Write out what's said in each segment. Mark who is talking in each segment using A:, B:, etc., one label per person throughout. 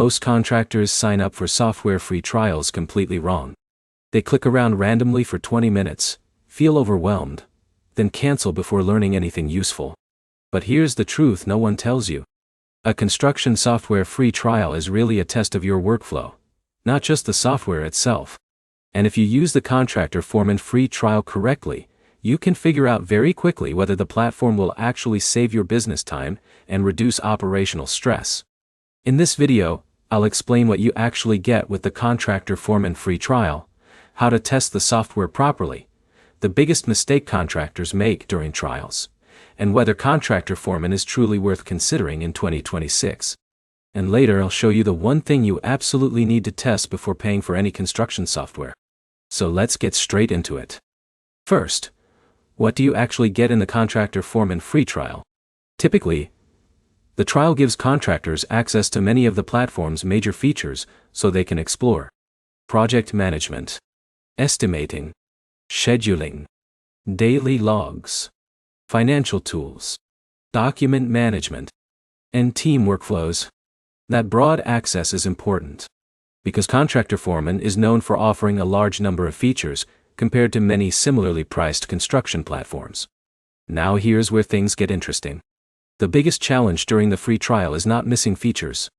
A: Most contractors sign up for software free trials completely wrong. They click around randomly for 20 minutes, feel overwhelmed, then cancel before learning anything useful. But here's the truth no one tells you. A construction software free trial is really a test of your workflow, not just the software itself. And if you use the contractor foreman free trial correctly, you can figure out very quickly whether the platform will actually save your business time and reduce operational stress. In this video, I'll explain what you actually get with the contractor foreman free trial, how to test the software properly, the biggest mistake contractors make during trials, and whether contractor foreman is truly worth considering in 2026. And later I'll show you the one thing you absolutely need to test before paying for any construction software. So let's get straight into it. First, what do you actually get in the contractor foreman free trial? Typically, the trial gives contractors access to many of the platform's major features so they can explore project management, estimating, scheduling, daily logs, financial tools, document management, and team workflows. That broad access is important because contractor foreman is known for offering a large number of features compared to many similarly priced construction platforms. Now here's where things get interesting. The biggest challenge during the free trial is not missing features.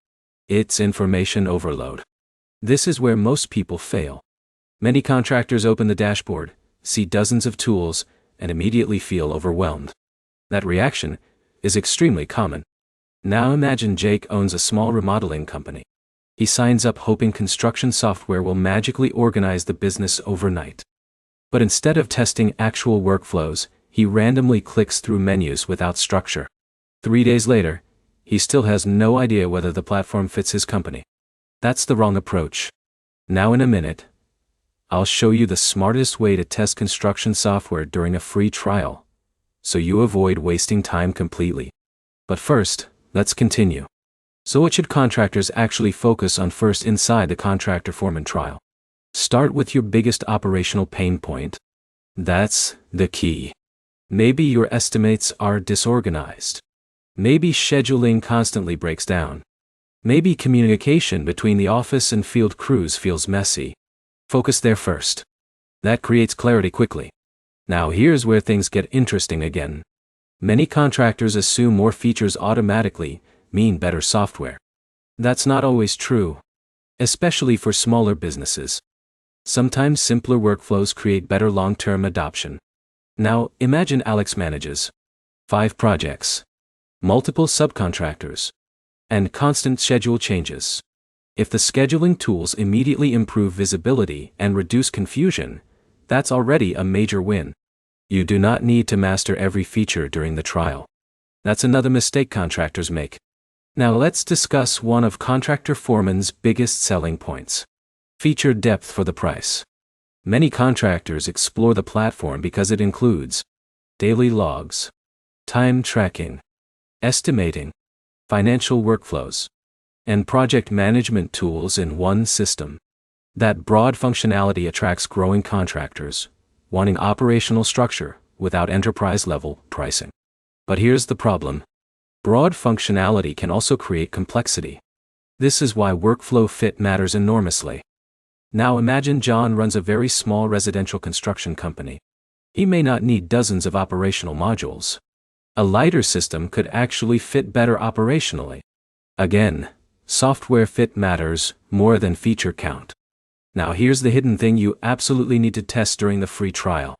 A: It's information overload. This is where most people fail. Many contractors open the dashboard, see dozens of tools, and immediately feel overwhelmed. That reaction is extremely common. Now imagine Jake owns a small remodeling company. He signs up hoping construction software will magically organize the business overnight. But instead of testing actual workflows, he randomly clicks through menus without structure. 3 days later, he still has no idea whether the platform fits his company. That's the wrong approach. Now in a minute, I'll show you the smartest way to test construction software during a free trial, so you avoid wasting time completely. But first, let's continue. So what should contractors actually focus on first inside the contractor foreman trial? Start with your biggest operational pain point. That's the key. Maybe your estimates are disorganized. Maybe scheduling constantly breaks down. Maybe communication between the office and field crews feels messy. Focus there first. That creates clarity quickly. Now here's where things get interesting again. Many contractors assume more features automatically mean better software. That's not always true, especially for smaller businesses. Sometimes simpler workflows create better long-term adoption. Now imagine Alex manages 5 projects, multiple subcontractors, and constant schedule changes. If the scheduling tools immediately improve visibility and reduce confusion, that's already a major win. You do not need to master every feature during the trial. That's another mistake contractors make. Now let's discuss one of contractor foreman's biggest selling points: feature depth for the price. Many contractors explore the platform because it includes daily logs, time tracking, estimating, financial workflows, and project management tools in one system. That broad functionality attracts growing contractors wanting operational structure without enterprise-level pricing. But here's the problem. Broad functionality can also create complexity. This is why workflow fit matters enormously. Now imagine John runs a very small residential construction company. He may not need dozens of operational modules. A lighter system could actually fit better operationally. Again, software fit matters more than feature count. Now here's the hidden thing you absolutely need to test during the free trial: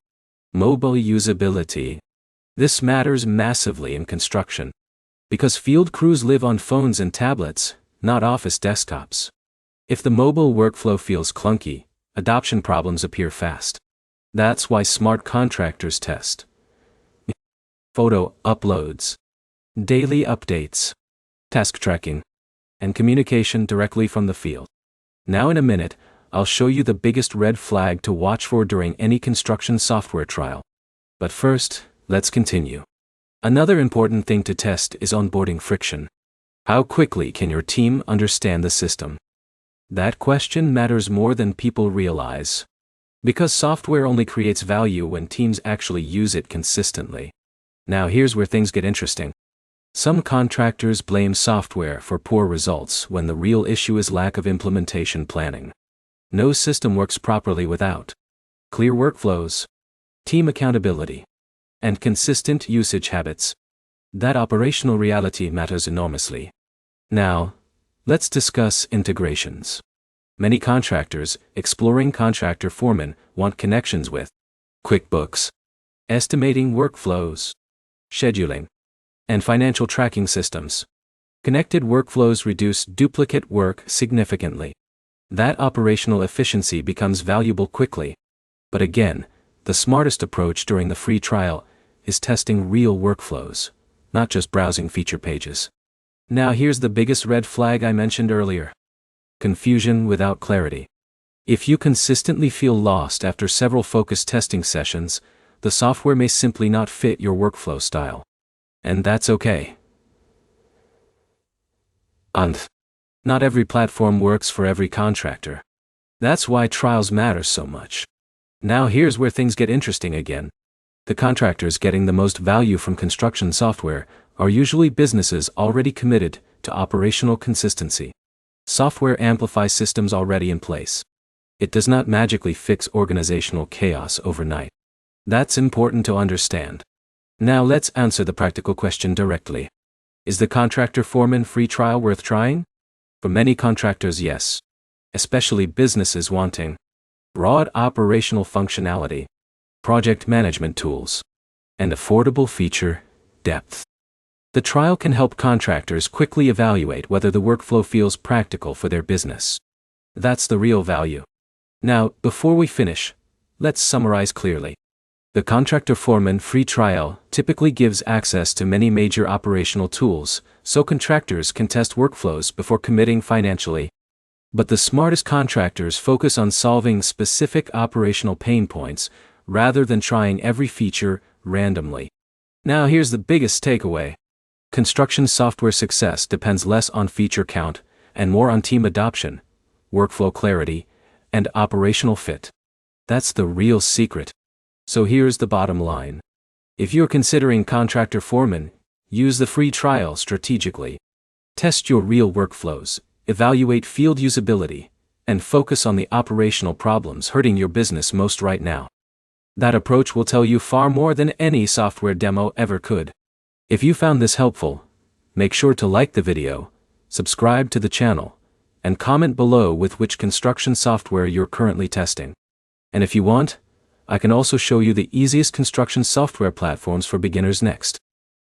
A: mobile usability. This matters massively in construction, because field crews live on phones and tablets, not office desktops. If the mobile workflow feels clunky, adoption problems appear fast. That's why smart contractors test photo uploads, daily updates, task tracking, and communication directly from the field. Now in a minute, I'll show you the biggest red flag to watch for during any construction software trial. But first, let's continue. Another important thing to test is onboarding friction. How quickly can your team understand the system? That question matters more than people realize, because software only creates value when teams actually use it consistently. Now here's where things get interesting. Some contractors blame software for poor results when the real issue is lack of implementation planning. No system works properly without clear workflows, team accountability, and consistent usage habits. That operational reality matters enormously. Now, let's discuss integrations. Many contractors, exploring contractor foremen, want connections with QuickBooks, estimating workflows, scheduling, and financial tracking systems. Connected workflows reduce duplicate work significantly. That operational efficiency becomes valuable quickly. But again, the smartest approach during the free trial is testing real workflows, not just browsing feature pages. Now here's the biggest red flag I mentioned earlier. Confusion without clarity. If you consistently feel lost after several focused testing sessions, the software may simply not fit your workflow style. And that's okay. And not every platform works for every contractor. That's why trials matter so much. Now here's where things get interesting again. The contractors getting the most value from construction software are usually businesses already committed to operational consistency. Software amplifies systems already in place. It does not magically fix organizational chaos overnight. That's important to understand. Now let's answer the practical question directly. Is the contractor foreman free trial worth trying? For many contractors, yes. Especially businesses wanting broad operational functionality, project management tools, and affordable feature depth. The trial can help contractors quickly evaluate whether the workflow feels practical for their business. That's the real value. Now, before we finish, let's summarize clearly. The contractor foreman free trial typically gives access to many major operational tools, so contractors can test workflows before committing financially. But the smartest contractors focus on solving specific operational pain points rather than trying every feature randomly. Now here's the biggest takeaway. Construction software success depends less on feature count and more on team adoption, workflow clarity, and operational fit. That's the real secret. So here's the bottom line. If you're considering contractor foreman, use the free trial strategically. Test your real workflows, evaluate field usability, and focus on the operational problems hurting your business most right now. That approach will tell you far more than any software demo ever could. If you found this helpful, make sure to like the video, subscribe to the channel, and comment below with which construction software you're currently testing. And if you want, I can also show you the easiest construction software platforms for beginners next.